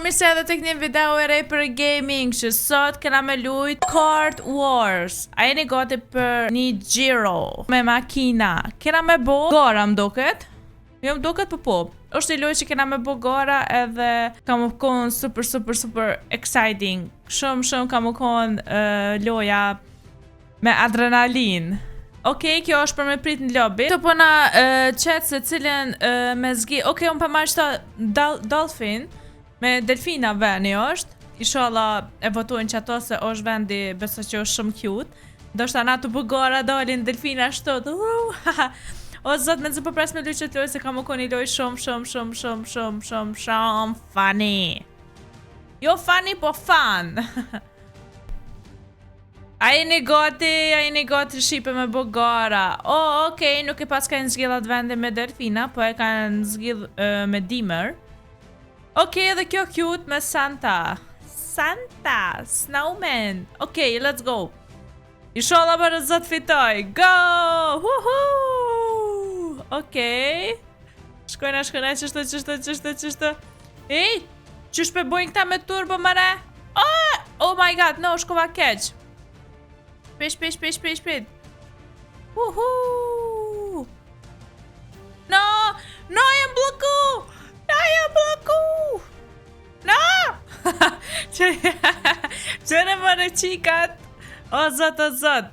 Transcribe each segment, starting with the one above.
mi se edhe tek një video e rej për gaming që sot kena me lujt Kart Wars. A jeni gati për një gjiro me makina? Kena me bo gara mdoket? Jo mdoket po. Është një loj që kena me bo gara edhe ka më konë super exciting. Shumë ka më konë loja me adrenalin. Okej, kjo është për me prit në lobby. Të po na qetë se cilën me zgi. Okej, unë për marrë qëta dolphin. Me delfina veni është. Inshallah e votojnë që ato se është vendi beso që është shumë cute. Do shta na të bëgora dolin delfina shtot. O zot, me nëzë përpres me luqet loj se ka më koni loj shumë funny. Jo funny, po fun. A jeni gati shipe me bëgara. Okej, nuk e pas ka në zgjillat vende me delfina, po e ka në zgjill me dimër. Okej, edhe kjo cute me Santa, snowman. Okej, let's go. Inshallah për zot fitoj. Go! Woohoo! Okej. Shkojna, qështë. Ej, qështë pe bojnë këta me turbo mëre? Oh my god, no, shkova keq. Shpejt. Woohoo! No, jem bloku! No! Qëre mëre qikat. O zot.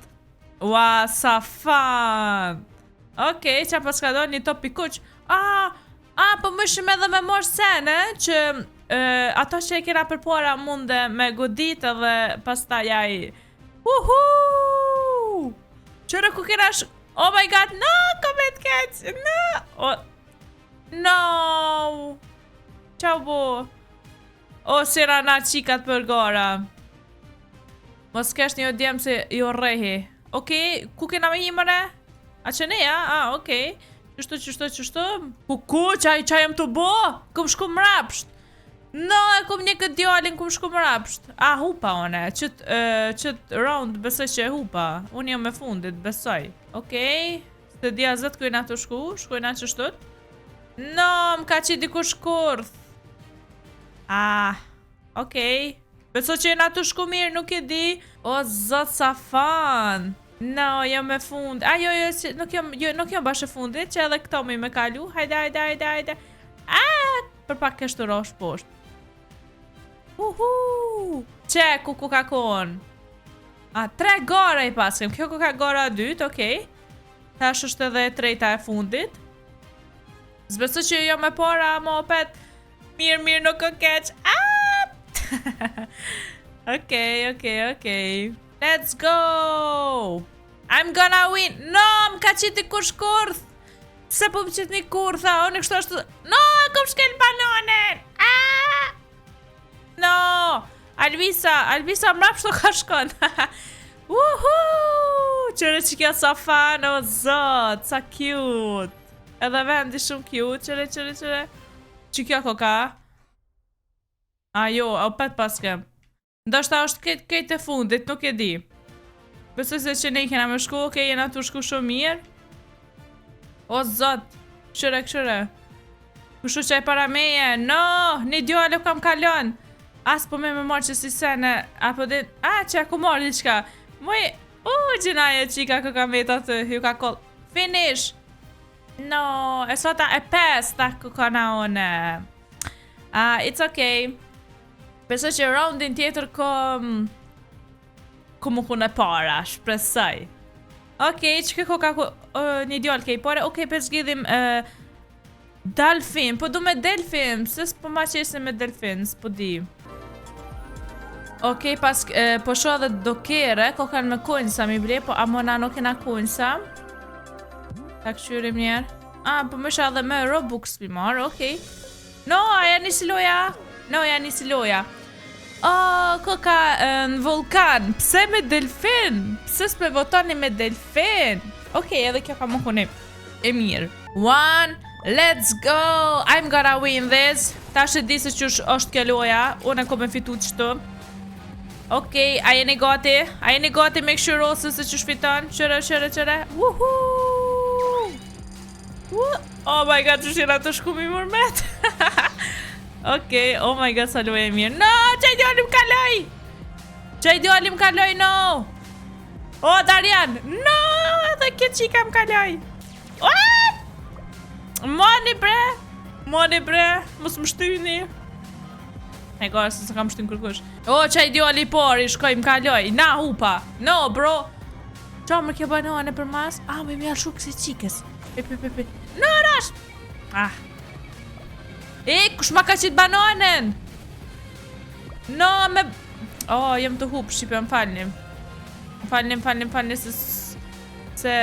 Ua, sa fan. Okej, qa pas ka do një top pikuq. Po më shumë edhe me morë sen, që ato që e kena përpora munde me godit edhe pas ta jaj. Woohoo! Qëre ku kena oh my god, no, komet keq, no! No! Qau bo? Sira na qikat për gara. Mos kesh një odjem se jo rehi. Okej, ku kena me himëre? A që ne, okej. Qështu? Ku, qaj jem të bo? Kum shku mrapsht. No, e kum një këtë djallin kum shku mrapsht. Hupa one, qët round besoj që e hupa. Unë jam me fundit, besoj. Okej, se dhja zët kujna të shkujna qështut. No, m'ka qi diku shkurth. Okej. Beso që jena të shku mirë, nuk e di. O, zot sa fan. No, jam me fund. Jo, nuk jam bashkë fundit, që edhe këto me kalu. Hajde. Për pak kështu rosh poshtë. Që, ku ka konë? 3 gara i paskem. Kjo ku ka gara 2, okej. Tash është edhe 3 e fundit. Zbeso që jo me pora, mo opet. Mirë, nuk o keq. Okej. Let's go! I'm gonna win! No, m'ka qiti kur shkurth! Pse po m'qit një kurtha? Unë kështu është... No, kom shkel banonen! No! Alvisa mrapshto ka shkon! Woohoo! Qëre që kjo sa fan, o zot! Sa cute! Edhe vendi shumë cute, qëre. Që kjo koka? Jo, opet paskem. Ndoshta është kejt e fundit, nuk e di. Besoj se që ne i kena me shku, okej, jena të shku shumë mirë. O zot, këshire. Kushu qaj para meje, no, një djallë kam kalon. As po me marë që si sene, apo din, që aku marë diqka. Gjinaje qika kë kam vetë atë, ju ka koll. Finish. No, e sota e 5 ta kë ka na one. It's okay. Besoj që roundin tjetër ku më kune para, shpresoj. Okej, që këko ka një djallë kej pare. Okej, për zgjidhim delfin. Po du me delfin, se s'po ma qesin me delfin, s'po di. Okej, pas po sho dhe dokere, ko kanë me kunjsa mi ble, po amona nuk kena kunjsa. Ta këshyrim njerë. Po më sha dhe me Robux pi marë, okej. No, aja nisi loja. Ko ka në vulkan. Pse me delfin? Pse s'pe votoni me delfin? Okej, edhe kjo ka më kune e mirë. 1, let's go! I'm gonna win this. Ta shë di se që është kjo loja. Unë e ko me fitu qëtu. Okej, a jeni gati me këshyrosë se që shfiton? Qëre. Woohoo! Oh my god, që shira të shku mi mërmet. Okej, oh my god, sa luaj e mirë. No, qaj djali më kaloj! Qaj djali më kaloj, no! O, Darian! No, edhe këtë qika më kaloj! Moni bre! Moni bre! Mos më shtyni! E ka se kam shtyn kërkush. O, qaj djali pori, shkoj më kaloj. Na, hupa! No, bro! Qa më kjo banane për mas? Me mjallë shukë si qikës. No, rash! Kush ma ka qitë bananen? No, me... jem të hupë, shqipe, më falnim. Më falnim, se...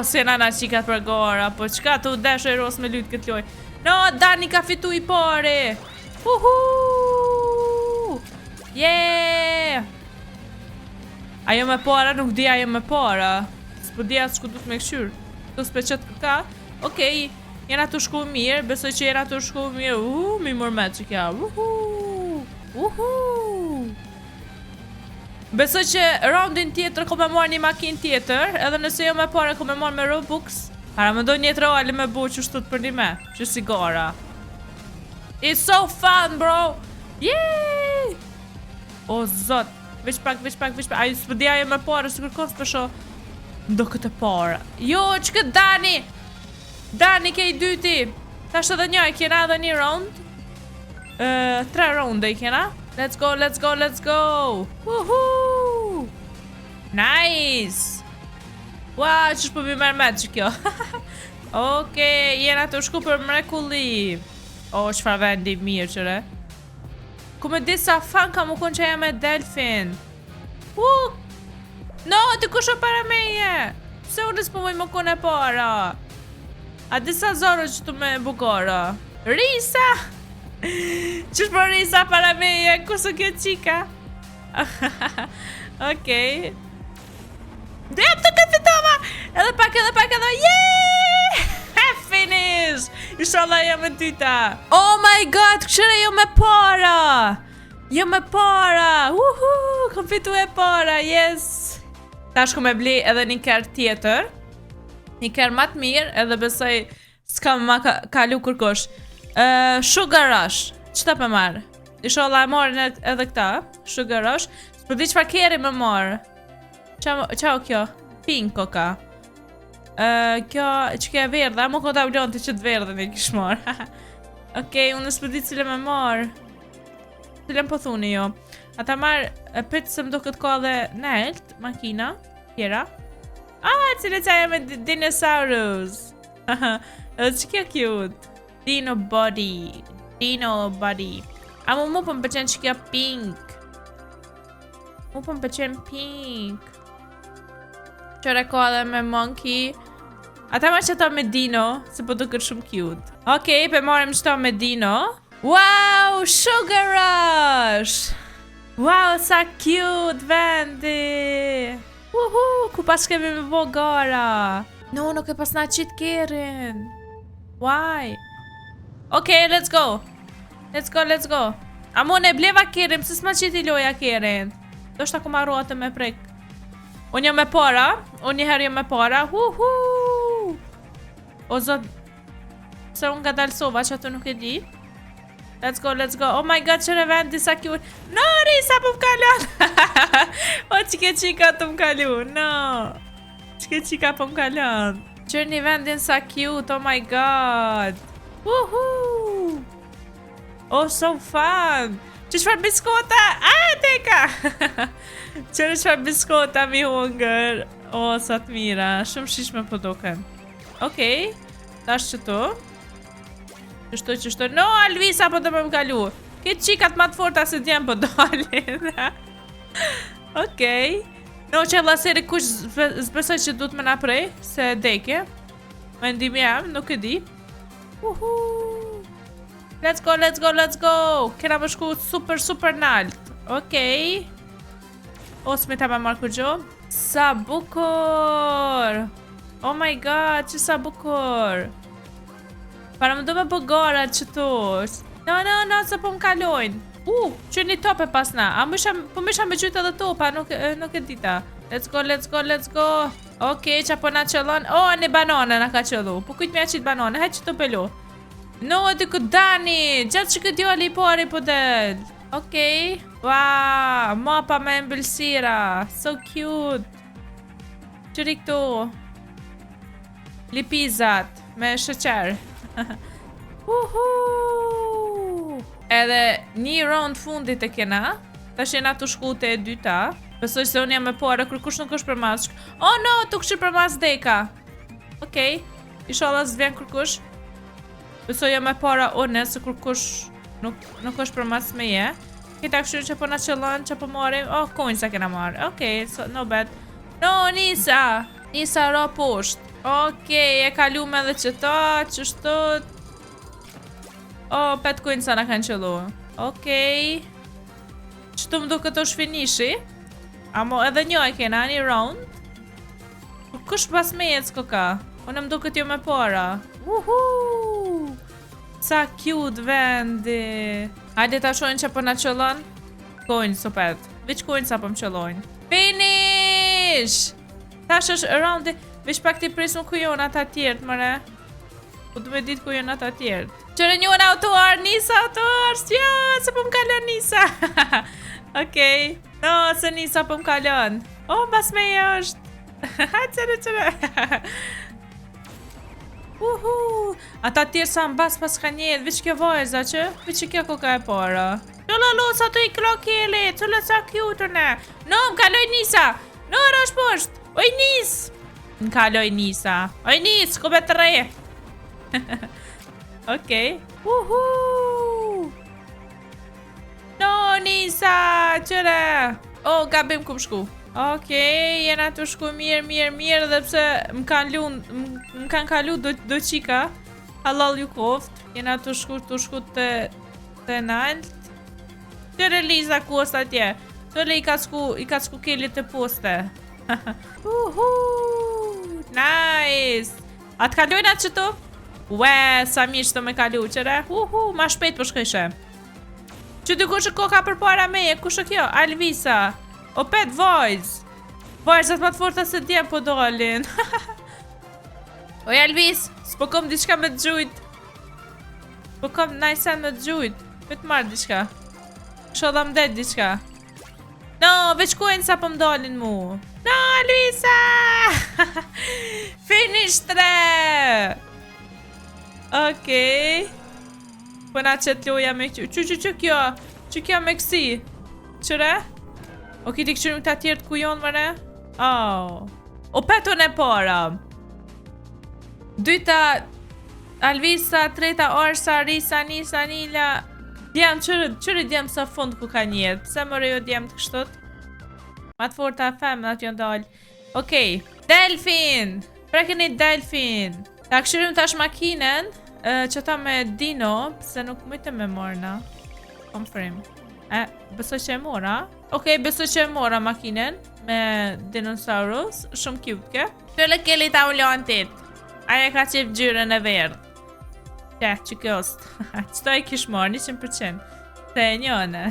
se nana qikat për gora, po qka të desh e ros me lytë këtë loj. No, Dani ka fitu I pare! Yeah! Ajo me para, nuk di ajo me para. S'po di asë shku du të me këshyr. Tu s'pe qëtë këka. Okej, jena të shku mirë, besoj që jena të shku mirë. Mi mërmet që kja. Besoj që roundin tjetër ko me marrë një makin tjetër. Edhe nëse jo me para ko me marrë me Robux. Para me do një troli me bu që shtut për një me. Që si gara. It's so fun, bro! Yay! O, zot! Veç pak. Ajo s'po di ajo me para, së kërkon s'pesho. Ndo këtë para. Jo, që këtë Dani! Dani ke I dyti. Tash edhe një, I kjena edhe një round. 3 round I kjena. Let's go! Woohoo! Nice! Wow, që shpo mi mërmet që kjo. Okej, jena të shku për mrekulli. Qfar vendi mirë qëre. Ku me disa fan ka mu konë që jam e delfin. No, të kusho para meje. Pse unë s'po më konë e para. A disa zorë që të me bukora. Risa! Qësh për Risa para meje, kusë kjo qika. Okej. Dhe të këtë fitova. Edhe pak, yeah! Finish! Inshallah jam e dyta. Oh my god, këshire jo me para. Kom fitu e para, yes. Tash ku me bli edhe një kërë tjetër. Një kërë matë mirë, edhe besoj s'ka ma kalu kërkosh. Sugar Rush. Qëta për marë? Inshallah e marrë edhe këta. Sugar Rush. S'po di qëfar keri me marë. Qao kjo? Pinko ka. Kjo që ke verdha, mu këta ulon të që të verdhe me kish marë. Okej, unë s'po di cilë me marë. Cilën po thuni jo. Ata marë pëtë se më do këtë ka dhe nelt, makina, tjera. Cilë qaja me dinosaurus. Që kjo cute. Dino body. A mu për më përqen që kjo pink. Mu për më përqen pink. Qëre ka dhe me monkey. Ata ma që ta me dino, se po do kërë shumë cute. Okej, pe marim që ta me dino. Wow, Sugar Rush! Wow, sa cute vendi! Ku pas kemi me bo gara? No, nuk e pas na qitë kerin. Why? Okej, let's go. A mu ne bleva kerin, pëse s'ma qiti loja kerin? Do shta ku ma roate me prek. Unë jam me para, unë njëherë jam me para. O zot, se unë nga dalsova që ato nuk e di. Let's go. Oh my god, qëre vend disa cute. No, Risa po më kalon. O, qike qika të më kalon. No. Qike qika po më kalon. Qërë një vendin sa cute, oh my god. Oh, so fun. Qërë biskota? Teka. Qërë biskota mi hunger. Oh, sa të mira. Shumë shishme po doken. Okej. Tash qëto. Qështu. No, Alvisa po të më kalu. Këtë qikat ma të forta se djemë po dolin. Okej. No, që e laseri kush zbesoj që du të më naprej. Se deke. Me ndimi jam, nuk e di. Let's go. Kena më shku super nalt. Okej. O, s'me ta ma marrë kur gjo. Sa bukur. Oh my god, që sa bukur. Para më do me bëgara që tu. No, se po më kalojnë. Që një top e pasna. Po më isha me gjyta dhe topa, nuk e dita. Let's go. Okej, që po na qëllon. Një banane na ka qëllu. Po kujtë me a qitë banane, hajtë që të pelu. No, dy ku dani. Gjatë që këtë djali i pari po del. Okej. Wow, mapa me embëlsira. So cute. Qëri këtu. Lipizat me sheqer. Uhu. Edhe një round fundit e kena. Tash jena të shku te e dyta. Besoj se unë jam e pare, kërkush nuk është për mas. Oh no, tu këshir për mas deka. Okej. Inshallah s'vjen kërkush. Besoj jam e para unë, se kërkush nuk është për mas me je. Kita këshirë që po na qëllon, që po marim. Oh, coin sa kena marrë. Okej, so, no bad. No, Nisa. Nisa ro poshtë. Okej, e kalu me dhe qëta, qështot. Oh, 5 coin sa na kanë qëllu. Okej. Qëtu më duke të shfinishi. Amo edhe një e kena, një round. Kush pas me jetë s'ko ka? Unë më duke t'jo me para. Uhu! Sa cute vendi. Hajde ta shojnë që po na qëllon. Coin, sopet. Viç coin sa po më qëllojnë. Finish! Tash është roundi. Vish pak t'i prismu ku jonë ata tjertë, mëre. Po du me ditë ku jonë ata tjertë. Qëre njën autuar, Nisa autuar. Ja, se po më kalon Nisa. Okej. No, se Nisa po më kalon. Oh, bas me e është. Qëre. Uhu. Ata tjerë sa më bas pas ka njetë. Vish kjo vajza që? Vish kjo koka e para. Qëllë sa të i krokili. Qëllë sa cute ne. No, më kaloj Nisa. No, rash poshtë. Oj, Nis. Më kaloj Nisa. Oj, Nis, ku be të re. Okej. Uhu. No, Nisa, qëre. Oh, gabim ku më shku. Okej, jena të shku mirë, dhe pse më kanë kalu do qika. Halal ju koft. Jena të shku të nalt. Qëre Liza ku është atje. Qëre i ka shku kelit të poste. Uhu. Nice. A të kalojnë atë qëtu? Ue, sa mirë që të me kalu, qëre? Uhu, ma shpejt për shkëshe. Që dy kushë koka për para meje, kushë kjo? Alvisa. O pet vojz. Vojzat ma të forta se djem po dolin. Oj, Alvis, s'po kom diçka me të gjujt. Po kom najsen me të gjujt. Me të marrë diçka. Shodha më det diçka. No, veç kujnë sa po më dolin mu. No, Alvisa! Finish 3! Okej. Po na qëtë loja me që kjo? Që kjo me kësi? Qëre? O ki t'i këshirim këta tjertë ku jonë mëre? Oh. O petën e para. Dyta Alvisa, treta Orsa, Risa, Nisa, Nila. Djem, qërë djem sa fund ku ka njetë? Pse më rejo djem të kështot? Ma të forta fem në atë jonë dalë. Okej. Delfin! Prekeni Delfin. Ta këshirim tash makinen. Që ta me Dino, se nuk mëjtë me morna. Confirm. Besoj që e mora. Okej, besoj që e mora makinen me dinosaurus. Shumë cute ke. Qële kelli ta ullantit. Aja ka qip gjyren e verdh. Që kjo është. Qëto e kish morë, 100%. Se e njone.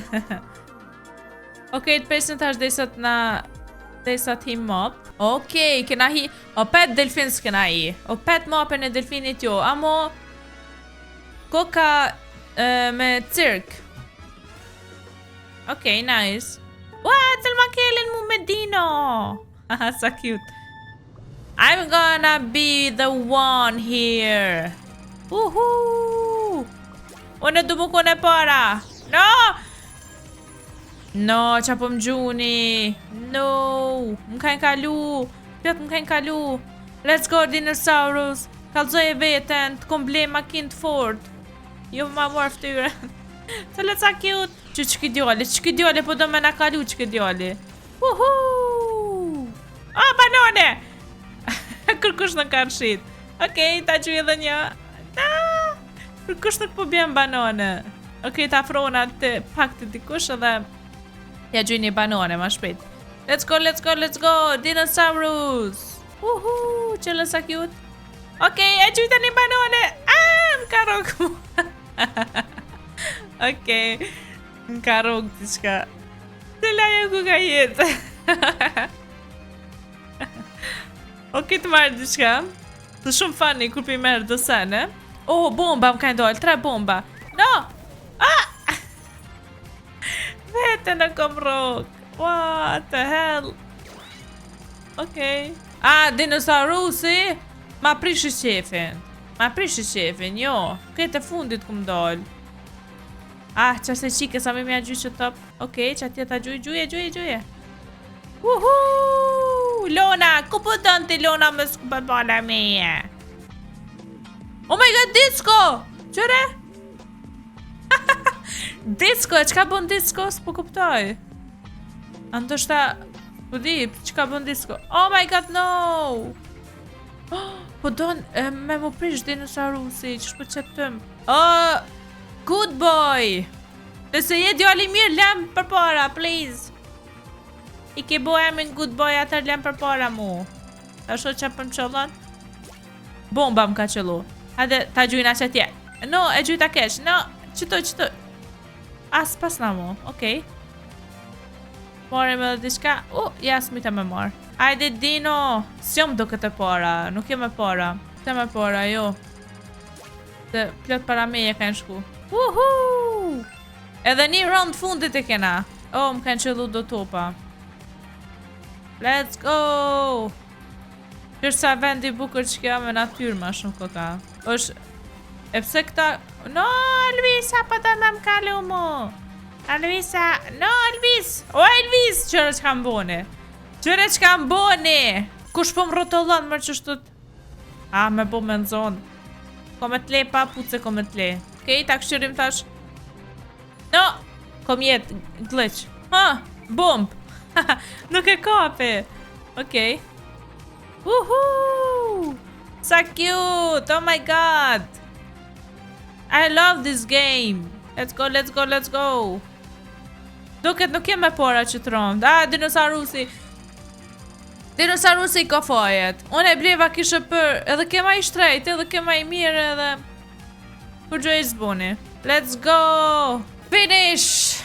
Okej, të presin tash desat hi mop. Okej, kena hi. O pet delfin s'kena hi. O pet mopën e delfinit jo. Amo koka me cirk. Okej, nice. What? Tëll ma kellen mu me Dino. Haha, so cute. I'm gonna be the one here. Uhu. Unë du bukun e para. No! No, qa po më gjuni. No. Më kajnë kalu. Pjot më kajnë kalu. Let's go, dinosaurus. Kalzoj e veten, të kom ble makin të fort. Jo ma mor ftyren. Të le ca cute. Që ki djali, po do me na kalu që ki djali. Uhu. Oh, banone. Kërkush në kanë shit. Okej, ta gjuj edhe një. Kërkush nuk po bjen banone. Okej, ta afrona të pak të dikush edhe ja gjuj një banone, ma shpejt. Let's go, let's go, let's go. Dinosaurus. Uhu, qëllë sa cute. Okej, e gjuj të një banone. Më ka rogë mu. Okej, më ka rogë të shka. Të lajo ku ka jetë. Okej, të marrë të shka. Të shumë funny kur pi merë do sene. Oh, bomba më ka ndalë, 3 bomba. No! Ah! Vete në kom rok. What the hell? Okej. Dinosaurusi ma prishi qefin. Jo. Këtë e fundit ku më dalë. Qa se qike sa me mja gjyë që top. Okej, që atje ta gjuje. Lona, ku po dënë ti Lona më skupët bala meje? Oh my god, disco! Qëre? Disco, qka bën disco? S'po kuptoj. Andoshta, po di, qka bën disco? Oh my god, no! Po donë me më prish dinosaurusi, që shpo qëtëm. Good boy! Nëse je djali mirë, lem për para, please. I ke boja me në good boy, atër lem për para mu. Ta sho që për më qëllon? Bomba më ka qëllu. Hade, ta gjujna që tje. No, e gjujta kesh. No, qëto. Pas na mu, okej. More me dhe diçka. Ja, s'mita me marë. Ajde, Dino. S'jom do këtë para, nuk jem e para. Të me para, jo. Të plot para meje ka në shku. Edhe një round fundit e kena. Më kanë qëllu do topa. Let's go! Kërsa vendi bukur që kja me natyrë ma shumë këta. E pse këta... No, Elvisa, pa të më kalu mu! Elvisa, no, Elvis! Elvis! Qëre që kam boni! Kush po më rotollon mërë që shtut? Me bo me në zonë. Ko me tle, pa puce ko me tle. Okej, ta këshyrim tash. No! Kom jetë, glitch. Bomb! Nuk e kapi. Okej. Sa cute. Oh my god. I love this game. Let's go. Duket nuk jem me para që të rëmd. Dinosaurusi. Dinosaurusi i ka fajet. Unë e bleva kishë për... Edhe kema i shtrejt, edhe kema i mirë, edhe... Kur gjë i zbuni. Let's go. Finish.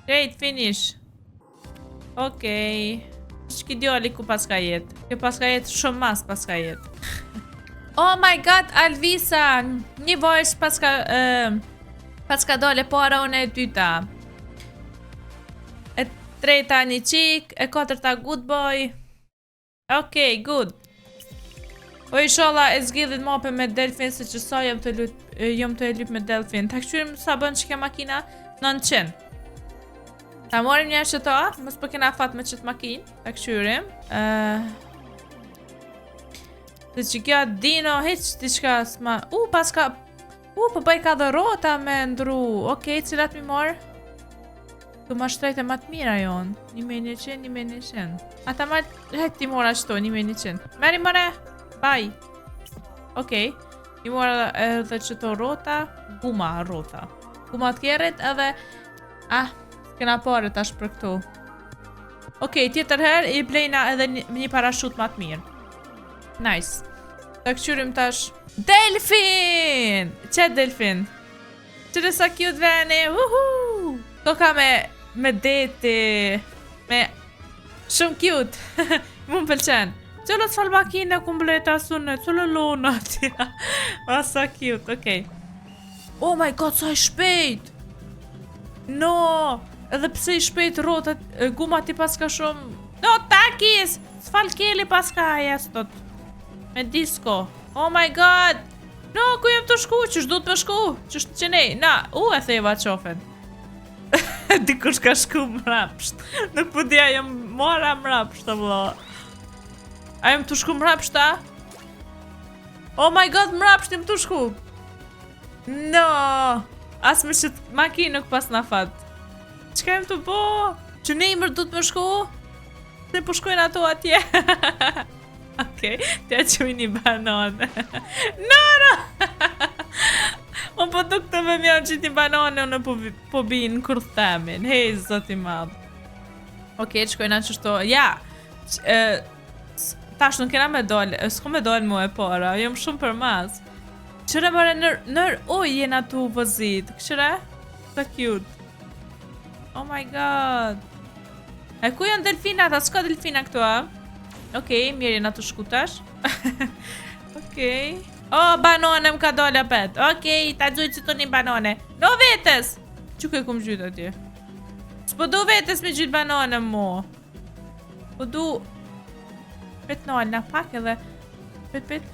Great finish. Okej. Shki djali ku pas ka jetë. Kjo pas ka jetë shumë mas pas ka jetë. Oh my god, Alvisa. Një vojsh pas ka dole para unë e dyta. E treta një qik. E katërta good boy. Okej, good. Po i sholla e zgjidhit mape me delfin. Se që sa jom të e lyp me delfin. Ta këqyrim sa bën që ke makina? 900. Ta morim një që ta, mos po kena fat me qëtë makinë. Ta këshyrim. Dhe që kja Dino, heq diçka s'ma... pas ka... po bëj ka dhe rota me ndru. Okej, cilat mi marë? Tu ma shtrejt e ma të mira jonë. 1.100. Ata ma hejt ti mora qëto, 1.100. Meri mëre, baj. Okej. I mora edhe qëto rota. Guma rota. Guma të kjerit edhe... Kena pare tash për këtu. Okej, tjetër her i blejna edhe një parashut ma të mirë. Nice. Ta këqyrim tash. Delfin! Qet delfin? Qëre sa cute veni. To ka me deti. Me... Shumë cute. Mu më pëlqen. Qëllë të falë makine ku mbleta sunet. Qëllë lona tja. Sa cute, okej. Oh my god, sa i shpejt. No! Edhe pse i shpejt rotat, guma ti pas ka shumë... No, takis! S'fal keli pas ka aja stot. Me disco. Oh my god! No, ku jem të shku? Qysh du të me shku? Qysh të qenej? Na, e theva qofen. Dikush ka shku mrapsht. Nuk po dhja jem mora mrapsht, të vlo. A jem të shku mrapsht, a? Oh my god, mrapsht jem të shku. No! As me që makinë nuk pas na fat. Qka jem të bo? Që ne imër du të më shku? Se po shkojnë ato atje. Okej, tja që mi një banane. No! Unë po duk të me mjau që një banane, unë po binë kur themin. Hej, zoti madhë. Okej, shkojnë atë qështo. Ja! Tash nuk kena me dollë. S'ko me dollë mu e para. Jom shumë për mas. Qëre mëre nër jena tu vëzit. Këshëre? Sa cute. Oh my god. E ku janë delfinat? A s'ka delfina këtu, a? Okej, mirë jena të shkutash. Okej. O, banone më ka dolla pet. Okej, ta gjujt që të një banone. No vetës! Që këj kum gjyt atje? S'po du vetës me gjyt banone mo. Po du... Pet nalë na pak edhe... Pet.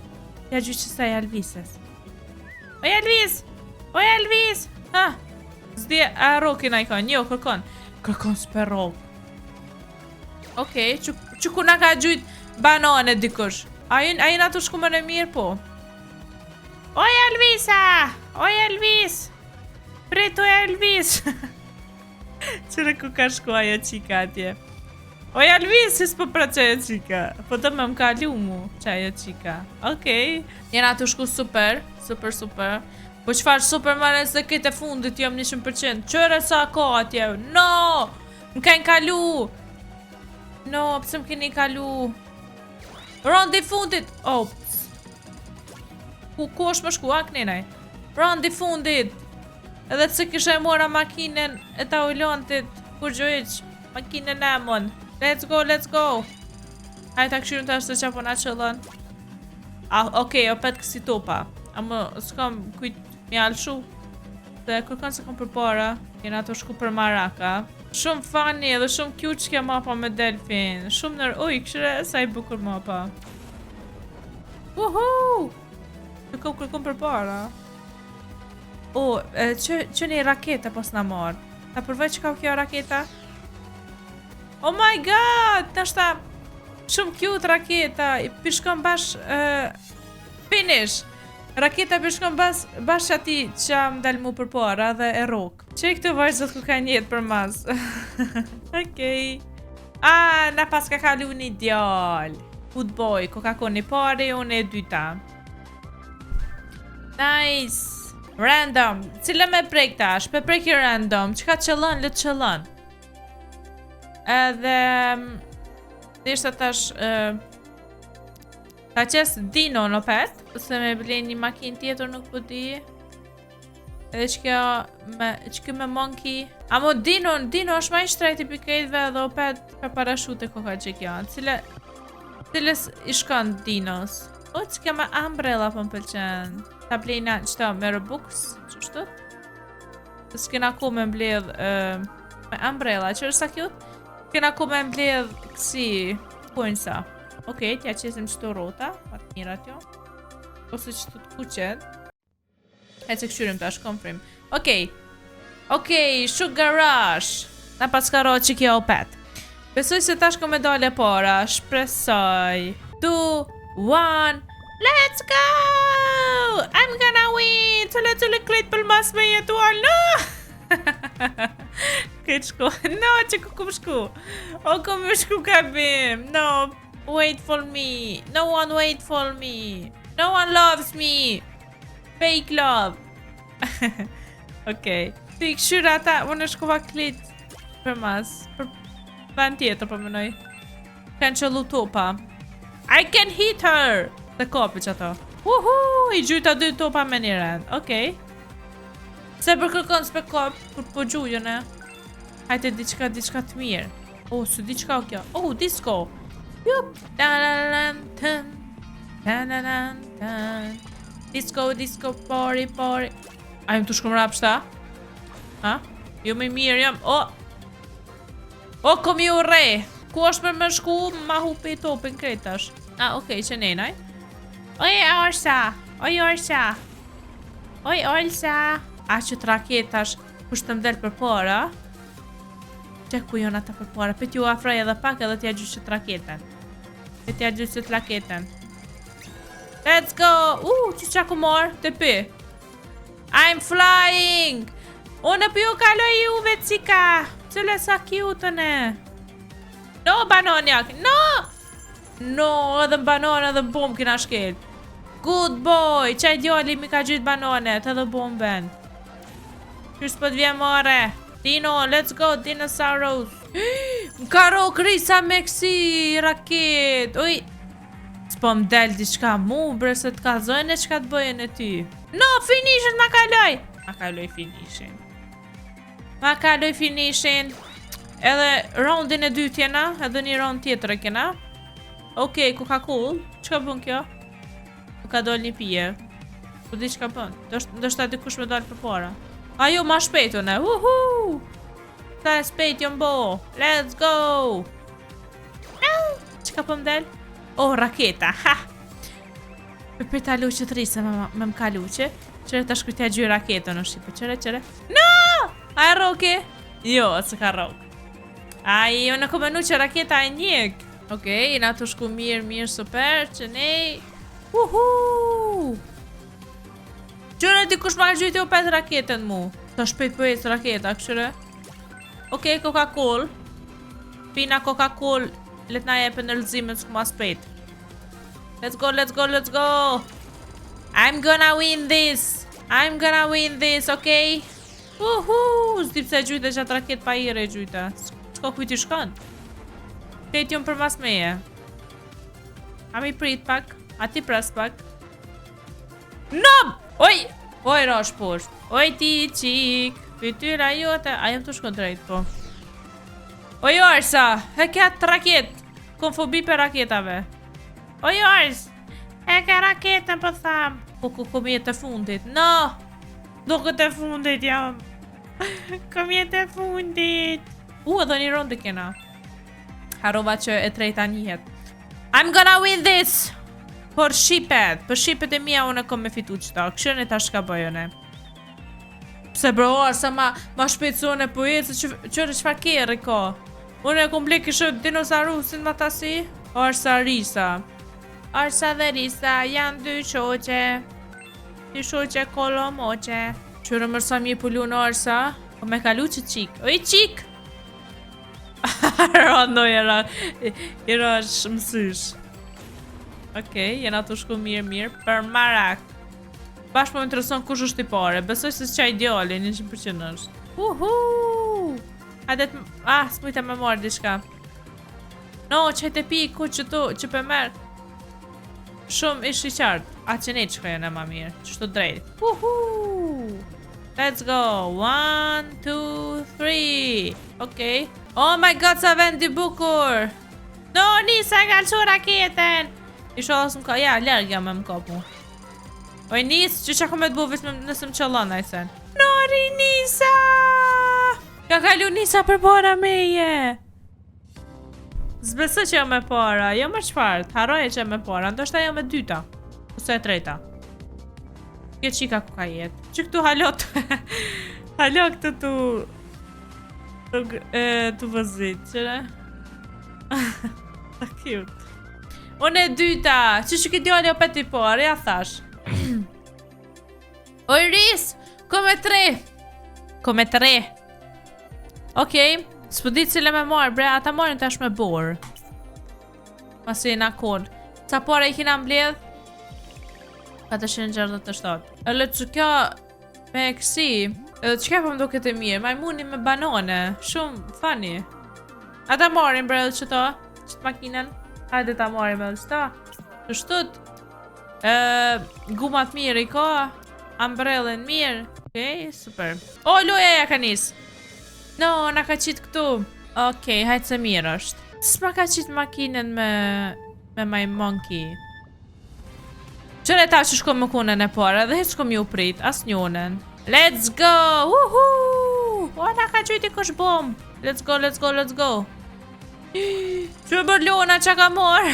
Ja gjyt që sa e Elvises. Oj Elvis! Oj Elvis! Ha! Zdi a rokin a i ka. Jo, kërkon. Kërkon s'per rok. Okej, që ku na ka gjyt banone dikush. A jena të shku më në mirë po. Oj Elvisa! Oj Elvis! Preto Elvis! Qëre ku ka shku ajo qika atje. Oj Elvis, si s'po pra që ajo qika. Po të më kalu mu që ajo qika. Okej. Jena të shku super. Super. Po qëfar super mare se këtë fundit jam 100%. Qëre sa ka atje. No! Më kajnë kalu. No, pëse më keni kalu. Rondi fundit. Ops. Ku është më shku, a këninaj? Rondi fundit. Edhe pëse kisha e mora makinen e ta ujlontit. Kur gjojq, makinen e mon. Let's go. Hajta këshirën të ashtë të qapo na qëllën. Okej, o petë kësi topa. Amo, s'kam kujt mjalëshu. Dhe kërkon se kom për para. Jena të shku për maraka. Shumë funny edhe shumë cute që kja mapa me delfin. Shumë nër... Uj, këshire sa i bukur mapa. Woohoo! Kërkom për para. O, që një raketa pos na marë. Ta përvej që ka kjo raketa? Oh my god! Nashta shumë cute raketa. Pishkon bash... Finish! Raketa pishkon bash ati që më dalë mu për para dhe e rok. Që i këtë vajzët ku ka njetë për mas. Okej. Na pas ka kalu një djall. Footboy, ku ka ko një pare, unë e dyta. Nice. Random. Cile me prek tash? Pe prek i random. Që ka qëllon, le të qëllon. Edhe... Dishtë tash... Ta qes Dino në pet. Se me blen një makin tjetër nuk po di. Edhe që kjo me monkey. Amo Dino është ma i shtrejt i pikejtve edhe o pet ka parashute koka që kjo. Ciles i shkon Dinos. O, që kjo me umbrella po më pëlqen. Ta blejna qëta me Robux, qështët? Të s'kena ku me mbledh me umbrella, që është sa kjut? Kena ku me mbledh kësi punësa. Okej, tja qesim qëto rota, patë mirat jo. Ose qëto të kuqet. E që këshyrim tash, konfrim. Okej, Sugar Rush. Na pas ka ro që kjo opet. Besoj se tash ko me dole para, shpresoj. 2, 1, let's go! I'm gonna win! Tule krejt për mas me jetuar, no! Këtë shku, no, që ku kum shku? O, kum shku kabim, no, wait for me. No one wait for me. No one loves me. Fake love. Okej. Ti këshyra ata, unë shkova klit për mas. Për vend tjetër për mënoj. Kanë qëllu topa. I can hit her! Dhe kopi që ato. Woohoo! I gjujta 2 topa me një rend. Okej. Se për kërkon s'pe kop, kur po gjujën e. Hajte diçka të mirë. Oh, su diçka o kjo. Oh, disco. Jup. Disco, party. A jam të shkum rapshta? Ha? Jo me mirë jam. O, kom ju re. Ku është për më shku, ma hupi topin kretash. Okej, që nenaj. Oj, Orsa. Që të raketash, kush të mdel për para. Që ku jon ata për para. Për t'ju afraj edhe pak edhe t'ja gjyqët raketen. Let's go! Që qa ku marë? Të pi. I'm flying! Unë për ju kaloj juve cika. Cële sa cute ne. No, banonjak. No, edhe banone edhe bomb kina shkel. Good boy. Qaj djali mi ka gjithë banonet edhe bomben. Qysh për t'vje more. Dino, let's go, dinosaurus. Më karo krisa me kësi raket. Uj. S'po m'del diçka mu, bre, se t'kazojnë e qka t'bojnë e ty. No, finishin ma kaloj. Ma kaloj finishin. Edhe roundin e dytë jena, edhe një round tjetër e kena. Okej, ku ka cool. Qka bën kjo? Ka dol një pije. Po di çka bën. Do shta dikush me dal përpara. Ajo ma shpejt une. Uhu! Sa e shpejt jom bo. Let's go! Çka po m'del? Oh, raketa. Ha! Për ta luqe të rrisë me m'ka luqe. Qere ta shkujtja gjy raketën në Shqipe. Qere. No! A e roke? Jo, se ka roke. Ai, unë ko menu që raketa e njek. Okej, jena të shku mirë, super, që nej. Uhu! Qëre dikush ma gjyti o 5 raketën mu. Ta shpejt për ecë raketa, këshire. Okej, Coca-Cola. Pina Coca-Cola. Let na jepe në lëzimin s'ku ma shpejt. Let's go. I'm gonna win this, okej? Uhu! S'di pse gjyte që atë raket pa ire gjyte. S'ko kujti shkon. Këtë jom për mas meje. A mi prit pak. A ti pres pak. No! Oj! Oj, rosh posht. Oj, ti qik. Fytyra jote. A jem të shkon drejt, po. Oj, Arsa. E ketë raket. Kom fobi për raketave. Oj, Ars. E ke raketën, po tham. Po, kom jetë e fundit. No! Do këtë e fundit jam. Kom jetë e fundit. Edhe një rondë kena. Harova që e trejta njëhet. I'm gonna win this! Por shipet. Për shipet e mija unë kom me fitu qëta. Këshërën e ta shka bëjone. Pse bro, Arsa ma shpejtësone po jetë. Qërë qëfar kjerë i ka. Unë e kom ble këshë dinosarusin ma tasi. Arsa Risa. Arsa dhe Risa janë dy shoqe. Dy shoqe kolomoqe. Qërë mërsa mi e pullu në Arsa. O me kalu që qik. Oj qik! Rondo jera është mësysh. Okej, jena të shku mirë. Për marak. Bashkë po më intereson kush është i pare. Besoj se s'qa ideali, 100% është. Uhu! Hajde të... s'mujta me marrë diçka. No, që te pi ku që tu, që për merë. Shumë ish i qartë. A që ne që kajën e ma mirë. Qështu drejt. Uhu! Let's go. 1, 2, 3. Okej. Oh my god, sa vendi bukur. No, Nisa e ka lëshu raketen. I shohës më ka, ja, lërgja me më kopu. Oj, Nis, që ko me të bu vishme nësë më qëllon, a i sen. Nori, Nisa! Ka kalu Nisa për para meje. Zbesë që jo me para, jo me qfartë. Haroje që jo me para, ndoshta jo me dyta. Ose e treta. Kjo qika ku ka jetë. Që këtu halot. Halot këtu tu... Tu vëzit, qëre? Ta cute. Unë e dyta. Që këtë djali o peti por, ja thash. Oj, Ris! Kome 3. Okej. S'po di cile me marë, bre. Ata marën tash me borë. Masi na kon. Ca pare i kina mbledh? 467. Edhe që kjo me kësi, edhe qëka po më do këtë mirë, majmuni me banane, shumë funny. Ata marim bre edhe qëto, qëtë makinen, hajde ta marim edhe qëto. Të shtut, gumat mirë i ka, umbrellën mirë, okej, super. O, loja ja ka nis. No, na ka qitë këtu. Okej, hajtë se mirë është. S'ma ka qitë makinen me my monkey. Qëre ta që shko më kunën e pare dhe hiç shko më ju prit, as njonën. Let's go! Uhu! O, na ka qyti kush bom. Let's go. Që bër Lona që ka morë?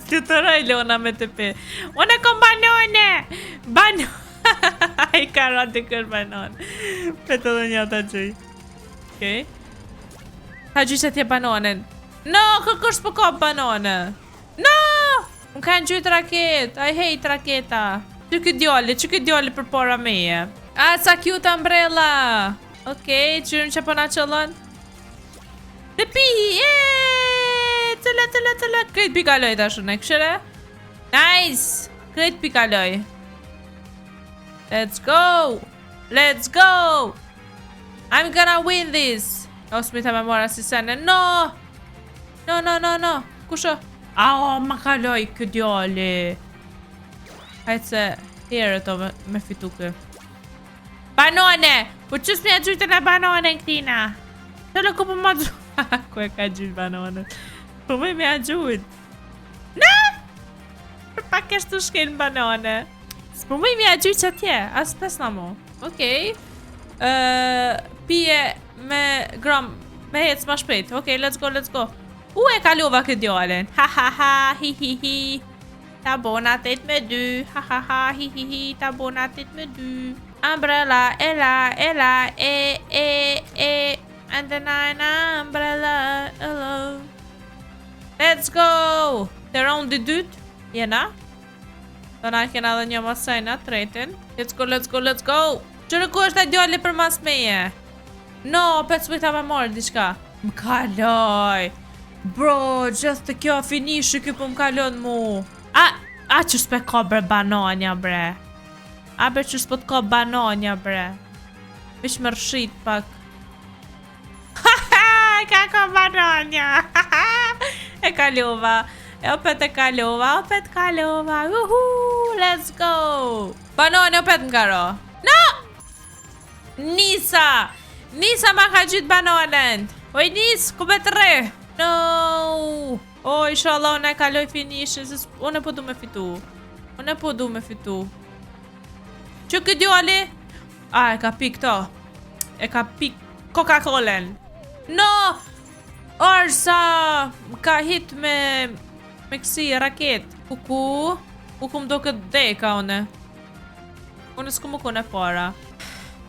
Flutëroj Lona me të pi. Unë e kom banone! I ka rati kër banone. Petë dhe një ta gjy. Okej. Ta gjy që tje banonen. No, kërkush për ka banone. No! Më kanë gjytë raket. I hate raketa. Që këtë djali për para meje. A, sa cute umbrella. Okej, qërëm që përna qëllon. Të pi, Tëlle. Krejt pikaloj të ashune, këshire. Nice. Krejt pikaloj. Let's go. I'm gonna win this. O, smita me mora si sene. No. Kusho? Ao, ma kaloj këtë djali. Hajtë se herë to me fitu kë. Banone! Po qësë me gjytën e banone në këtina? Tëllë ku për ma gjytë. Ku e ka gjytë banone? Po me a gjytë. Në! Pa kesh të shkel banane. S'po më imi a gjyq atje, as pes na mu. Okej. Pije me gram, me hec ma shpejt. Okej, let's go. E kalova këtë djalen. Ha, hi. Ta bona 8-2. Ha, hi. Ta bona 8-2. Umbrella, ela, and then umbrella, hello. Let's go! Të raundi dytë, jena. Të na kena dhe një masajna, tretin. Let's go! Qërë ku është e djali për mas meje? No, 5 ta me morë diçka. Më kaloj. Bro, gjithë të kjo finishë kjo për më kalon mu. A që s'pe ka bre bananja bre. A bre që s'po t'ka bananja bre. Vish më rëshit pak. Ka ka bananja. E kalova. Opet kalova. Let's go. Bananja opet në karo. No! Nisa ma ka gjithë bananen. Oj Nis, ku be të re? No! Inshallah unë e kaloj finishën. Unë e po du me fitu. Që këtë djali? E ka pik to. E ka pik Coca-Cola. No! Orsa! Ka hit me kësi raket. Kuku më do këtë deka une. Unë s'ku më kone para.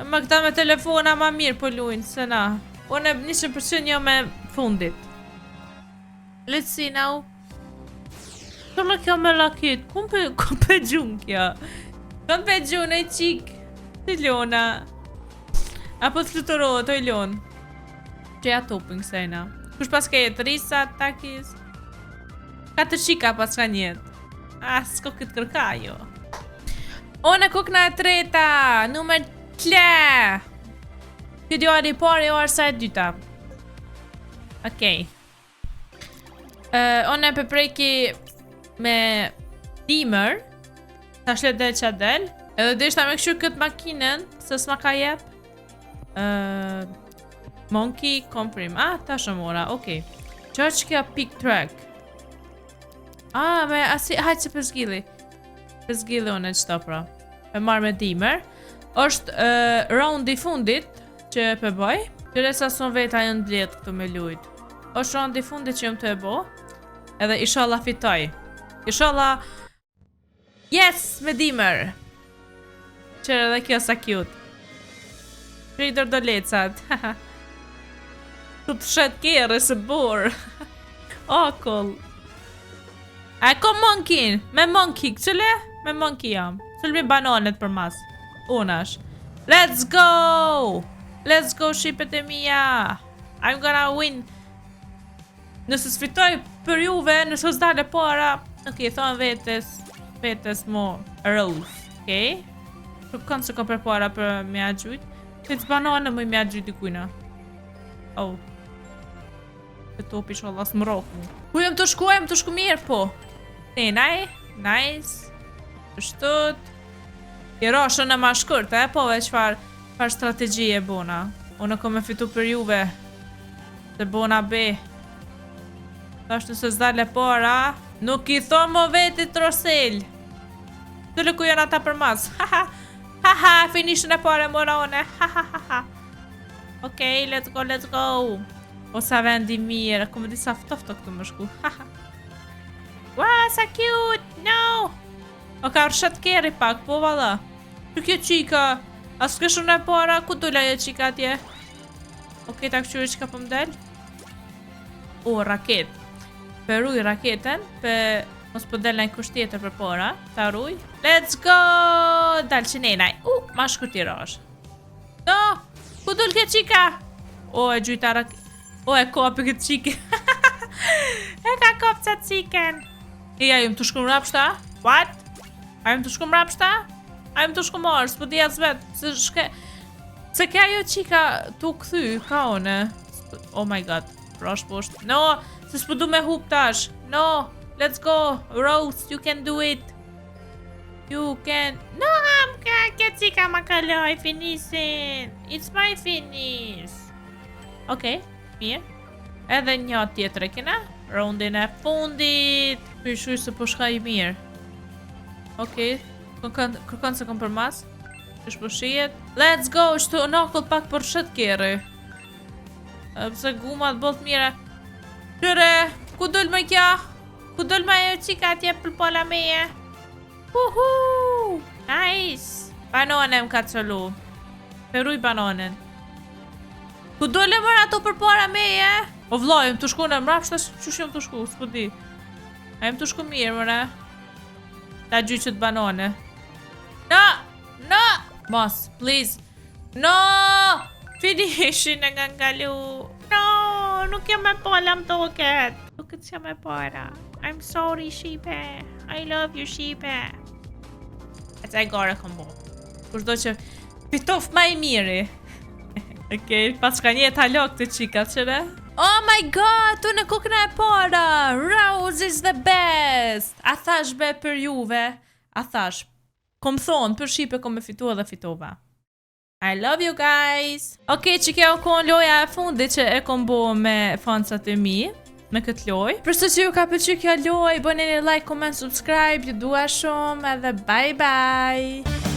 Më këta me telefona ma mirë po lujnë, se na. Unë 100% jo me fundit. Let's see now. Këllë kjo me lakit. Kum pe gjun kjo? Kom pe gjun e qik. Të ljona. Apo të fluturohet, o i ljon. Që ja topin kësejna. Kush pas ka jetë? Risa, takis. Ka të shika pas ka njetë. S'ko këtë kërka jo. Unë kukna e treta. Numer 3. Kjo djari pari o arsa e dyta. Okej. Unë e përpreki me dimër. Ta shlet dhe qa del. Edhe dhe ishta me këshu këtë makinen. Se s'ma ka jep. Monkey comprim. Ta shëmora, okej. Qa që kja pick track? Me asi, hajtë që pëzgjili. Pëzgjili unë e qëta pra. E marrë me dimër. Është roundi fundit që përboj. Qëre sa son veta jënë blet këtu me lujt. Është roundi fundit që jëmë të e bo. Edhe inshallah fitoj. Inshallah. Yes, me dimër. Qëre dhe kjo sa cute. Shridër do lecat. Tu të shet kere se bor. Okull. A e kom monkin. Me monkey. Qële? Me monkey jam. Qële mi bananet për mas. Unash. Let's go. Let's go shipet e mija. I'm gonna win. Nëse s'fitoj për juve, nëse s'dale para. Okej, thonë vetes mo rose. Okej. Nuk kanë se ka për para për mja gjujt. Këtë banane më i mja gjujt i kujna. Të topi shallah s'mroku. Ku jem të shku mirë po. Nice. Shtut. I rashën e ma shkërt, po veç far strategji e bona. Unë kom e fitu për juve. Se bona be. Tash nëse s'dale para. Nuk i thonë mo vetit trosel. Tëllë ku janë ata për mas. Haha, finishën e pare mora one. Okej, let's go. O sa vendi mirë. Kom disa ftofto këtu më shku. Wow, sa cute. No. O ka rëshat keri pak, po valla. Që kjo qika. As këshu në para, ku dula jo qika atje? Okej, ta këshurë qika për mdel. Raket. Për ruj raketen. Për mos për del në i kusht tjetër për para. Ta ruj. Let's go. Dal që nenaj. Ma shkurti rash. No. Ku dul kjo qika? E gjujta raket. E kopi këtë qike. E ka kopë qatë qiken. Ja, jëm të shkum rapshta? What? A jëm të shkum rapshta? A jëm të shkum orë, s'po dhja zvet. Se kja jo qika t'u këthy, ka one. Oh my god, rash posht. No, se s'po du me hup tash. No, let's go. Rose, you can do it. You can. No, kja qika ma kaloj, finishin. It's my finish. Okej, mirë. Edhe një tjetër e kena. Rondin e fundit. Përshuj se po shka i mirë. Okej, kërkon se kom për mas. Është përshijet. Let's go, shtu nokull pak për shët kjeri. Pse gumat bolt mire. Qyre, ku dull me kja? Ku dull me e qika atje për pola meje? Nice. Banonem ka qëllu. Peruj banonen. Ku dull e mërë ato për pola meje? O vlojmë të shku në mrapshta që shumë të shku, s'po di. A jem të shku mirë mëre. Ta gjyqët banone. No! Mos, please. No! Finishin e nga ngalu. No! Nuk jam me pola më toket. Toket që jam me pola. I'm sorry, sheepe. I love you, sheepe. E taj gore këmbo. Kushdo që fitof ma i miri. Okej, pas ka një talok të qika, qëre? Oh my god, tu në kukna e para. Rose is the best. A thash be për juve. A thash. Kom thonë, për shipe kom me fitua dhe fitova. I love you guys. Okej, që kjo kon loja e fundi që e kom bo me fansat e mi. Me këtë loj. Përse që ju ka pëlqyer kjo loj, bëni një like, comment, subscribe. Ju dua shumë edhe bye bye.